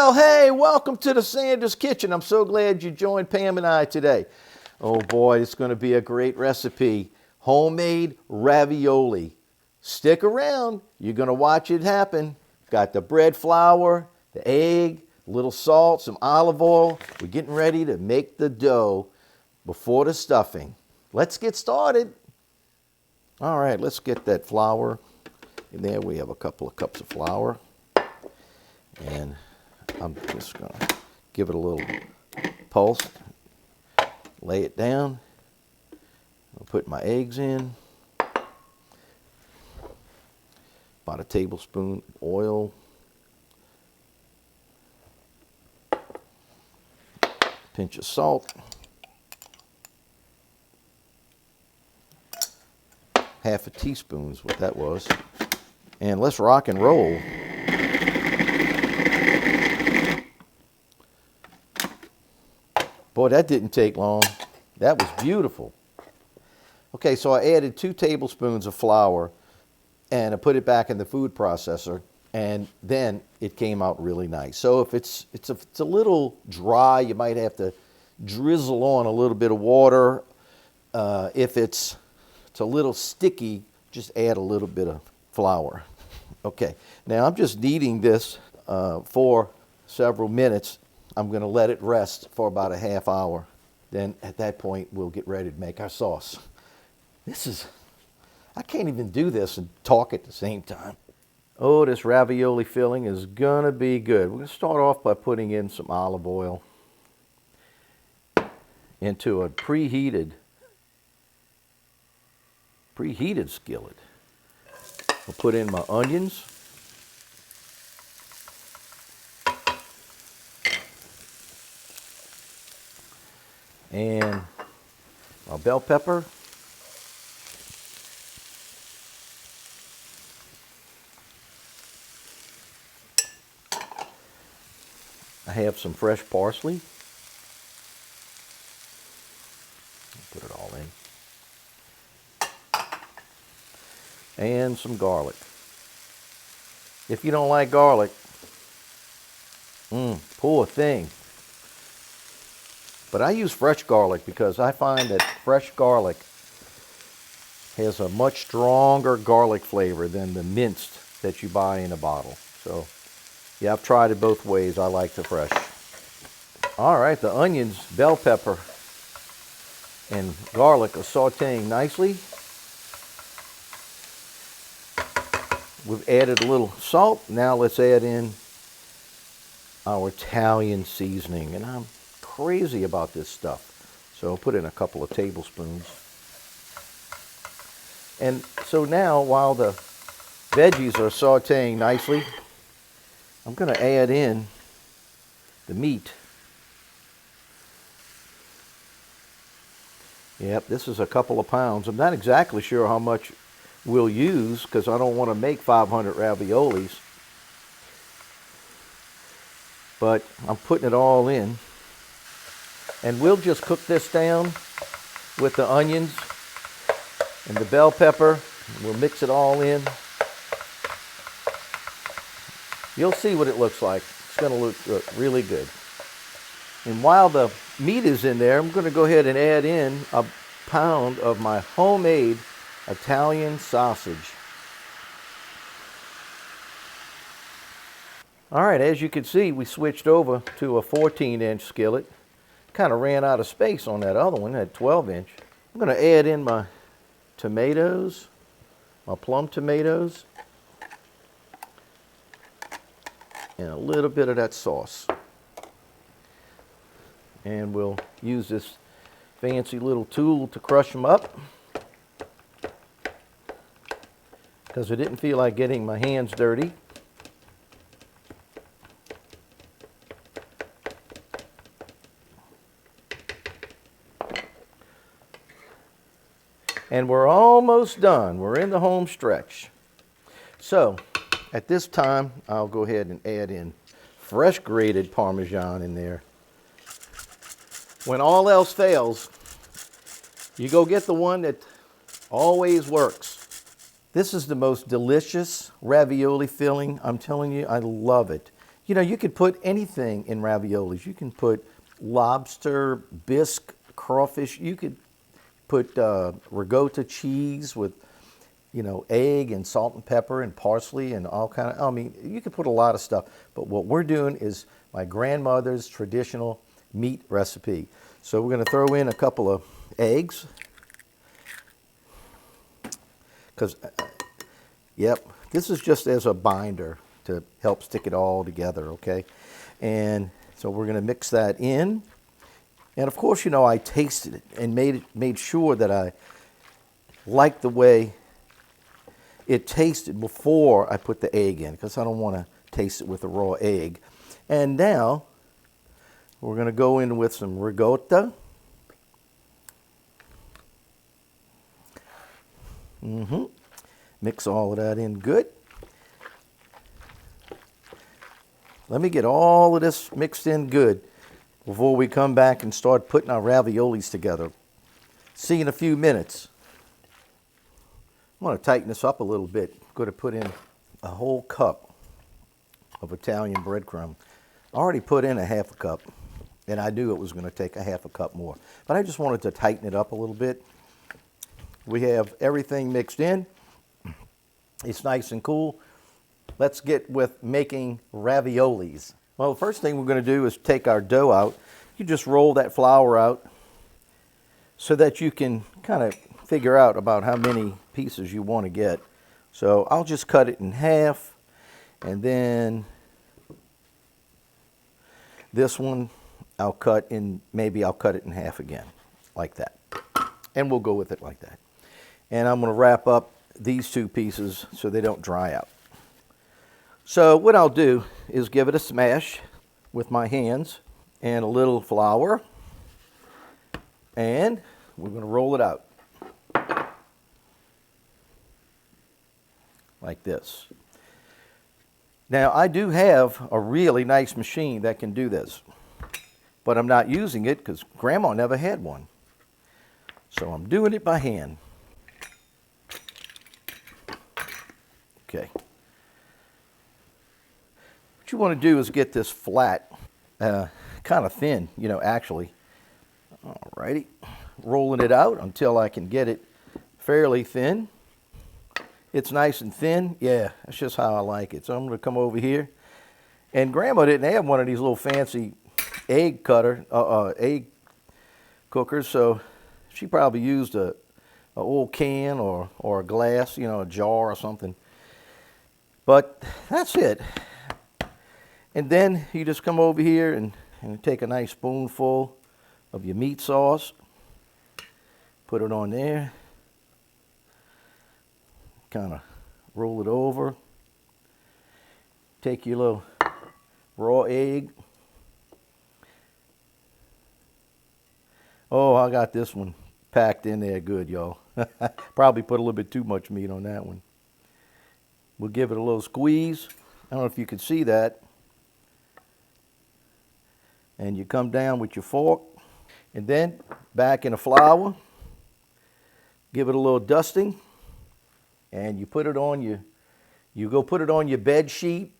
Well, hey, welcome to the Sanders Kitchen. I'm so glad you joined Pam and I today. Oh boy, it's going to be a great recipe. Homemade ravioli. Stick around. You're going to watch it happen. Got the bread flour, the egg, a little salt, some olive oil. We're getting ready to make the dough before the stuffing. Let's get started. All right, let's get that flour. And there we have a couple of cups of flour. And I'm just going to give it a little pulse. Lay it down. I'll put my eggs in. About a tablespoon of oil. Pinch of salt. Half a teaspoon is what that was. And let's rock and roll. Boy, that didn't take long. That was beautiful. Okay, so I added 2 tablespoons of flour and I put it back in the food processor, and then it came out really nice. So if it's a little dry, you might have to drizzle on a little bit of water. If it's a little sticky, just add a little bit of flour. Okay, now I'm just kneading this for several minutes. I'm going to let it rest for about a half hour. Then at that point, we'll get ready to make our sauce. I can't even do this and talk at the same time. Oh, this ravioli filling is going to be good. We're going to start off by putting in some olive oil into a preheated skillet. I'll put in my onions. And my bell pepper. I have some fresh parsley. Put it all in. And some garlic. If you don't like garlic, poor thing. But I use fresh garlic because I find that fresh garlic has a much stronger garlic flavor than the minced that you buy in a bottle. So, yeah, I've tried it both ways. I like the fresh. All right, the onions, bell pepper, and garlic are sauteing nicely. We've added a little salt. Now let's add in our Italian seasoning. And I'm crazy about this stuff. So I'll put in a couple of tablespoons. And so now, while the veggies are sauteing nicely, I'm going to add in the meat. Yep, this is a couple of pounds. I'm not exactly sure how much we'll use because I don't want to make 500 raviolis. But I'm putting it all in. And we'll just cook this down with the onions and the bell pepper. We'll mix it all in. You'll see what it looks like. It's going to look really good. And while the meat is in there, I'm going to go ahead and add in a pound of my homemade Italian sausage. All right, as you can see, we switched over to a 14-inch skillet. Kind of ran out of space on that other one, that 12-inch. I'm going to add in my tomatoes, my plum tomatoes, and a little bit of that sauce. And we'll use this fancy little tool to crush them up because I didn't feel like getting my hands dirty. And we're almost done. We're in the home stretch. So at this time, I'll go ahead and add in fresh grated Parmesan in there. When all else fails, you go get the one that always works. This is the most delicious ravioli filling. I'm telling you, I love it. You know, you could put anything in raviolis. You can put lobster, bisque, crawfish. You could put ricotta cheese with, you know, egg and salt and pepper and parsley and all kind of, I mean, you could put a lot of stuff. But what we're doing is my grandmother's traditional meat recipe. So we're going to throw in a couple of eggs. Because, yep, this is just as a binder to help stick it all together, okay? And so we're going to mix that in. And of course, you know, I tasted it and made sure that I liked the way it tasted before I put the egg in, because I don't want to taste it with a raw egg. And now we're going to go in with some ricotta. Mix all of that in good. Let me get all of this mixed in good before we come back and start putting our raviolis together. See you in a few minutes. I want to tighten this up a little bit. I'm going to put in a whole cup of Italian breadcrumb. I already put in a half a cup, and I knew it was going to take a half a cup more. But I just wanted to tighten it up a little bit. We have everything mixed in. It's nice and cool. Let's get with making raviolis. Well, the first thing we're going to do is take our dough out. You just roll that flour out so that you can kind of figure out about how many pieces you want to get. So I'll just cut it in half, and then this one I'll cut in, maybe I'll cut it in half again, like that. And we'll go with it like that. And I'm going to wrap up these two pieces so they don't dry out. So what I'll do is give it a smash with my hands and a little flour, and we're going to roll it out like this. Now I do have a really nice machine that can do this, but I'm not using it because Grandma never had one. So I'm doing it by hand. Okay. What you want to do is get this flat, kind of thin, you know, actually. Alrighty. Rolling it out until I can get it fairly thin. It's nice and thin. Yeah, that's just how I like it. So I'm going to come over here. And Grandma didn't have one of these little fancy egg cookers, so she probably used a old can or a glass, you know, a jar or something. But that's it. And then you just come over here and take a nice spoonful of your meat sauce. Put it on there. Kind of roll it over. Take your little raw egg. Oh, I got this one packed in there good, y'all. Probably put a little bit too much meat on that one. We'll give it a little squeeze. I don't know if you can see that. And you come down with your fork. And then back in the flour. Give it a little dusting. And you put it on you go put it on your bed sheet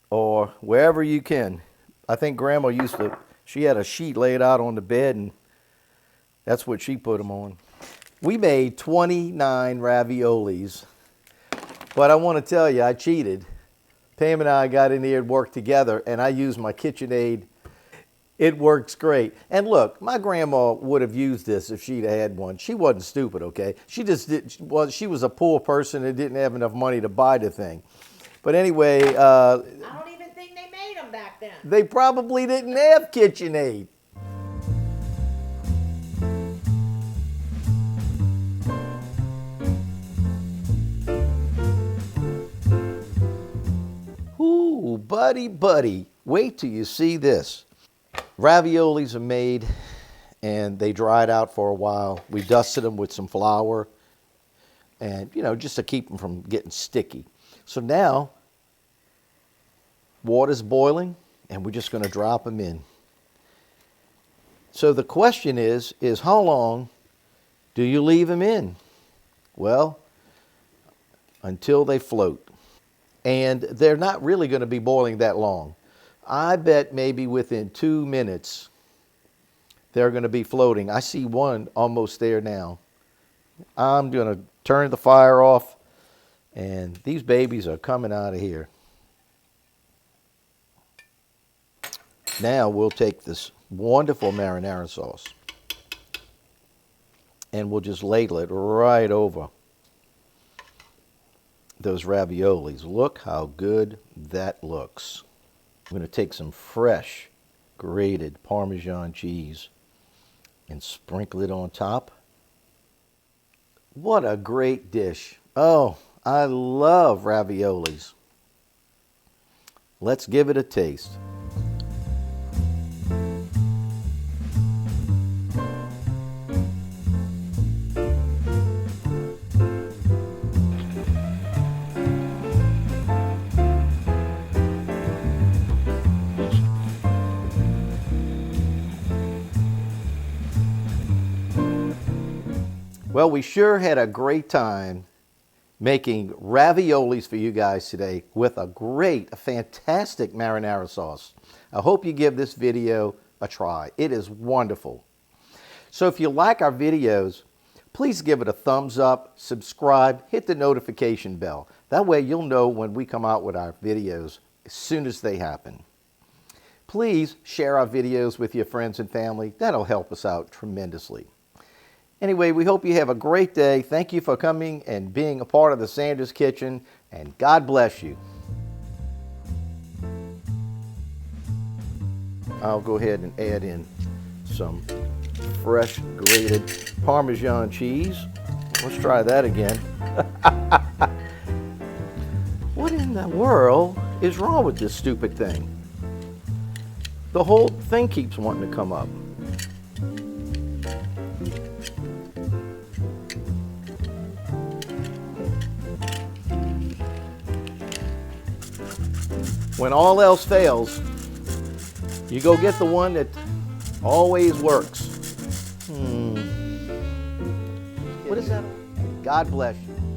or wherever you can. I think Grandma she had a sheet laid out on the bed, and that's what she put them on. We made 29 raviolis, but I want to tell you, I cheated. Pam and I got in here and worked together, and I used my KitchenAid. It works great. And look, my grandma would have used this if she'd had one. She wasn't stupid, okay? She just did. Well, she was a poor person and didn't have enough money to buy the thing. But anyway, I don't even think they made them back then. They probably didn't have KitchenAid. Ooh, buddy, wait till you see this. Raviolis are made and they dried out for a while. We dusted them with some flour and, you know, just to keep them from getting sticky. So now, water's boiling and we're just going to drop them in. So the question is how long do you leave them in? Well, until they float. And they're not really going to be boiling that long. I bet maybe within 2 minutes, they're going to be floating. I see one almost there now. I'm going to turn the fire off, and these babies are coming out of here. Now we'll take this wonderful marinara sauce, and we'll just ladle it right over those raviolis. Look how good that looks. I'm going to take some fresh grated Parmesan cheese and sprinkle it on top. What a great dish. Oh, I love raviolis. Let's give it a taste. Well, we sure had a great time making raviolis for you guys today with a fantastic marinara sauce. I hope you give this video a try. It is wonderful. So if you like our videos, please give it a thumbs up, subscribe, hit the notification bell. That way you'll know when we come out with our videos as soon as they happen. Please share our videos with your friends and family. That'll help us out tremendously. Anyway, we hope you have a great day. Thank you for coming and being a part of the Sanders Kitchen, and God bless you. I'll go ahead and add in some fresh grated Parmesan cheese. Let's try that again. What in the world is wrong with this stupid thing? The whole thing keeps wanting to come up. When all else fails, you go get the one that always works. What is that? God bless you.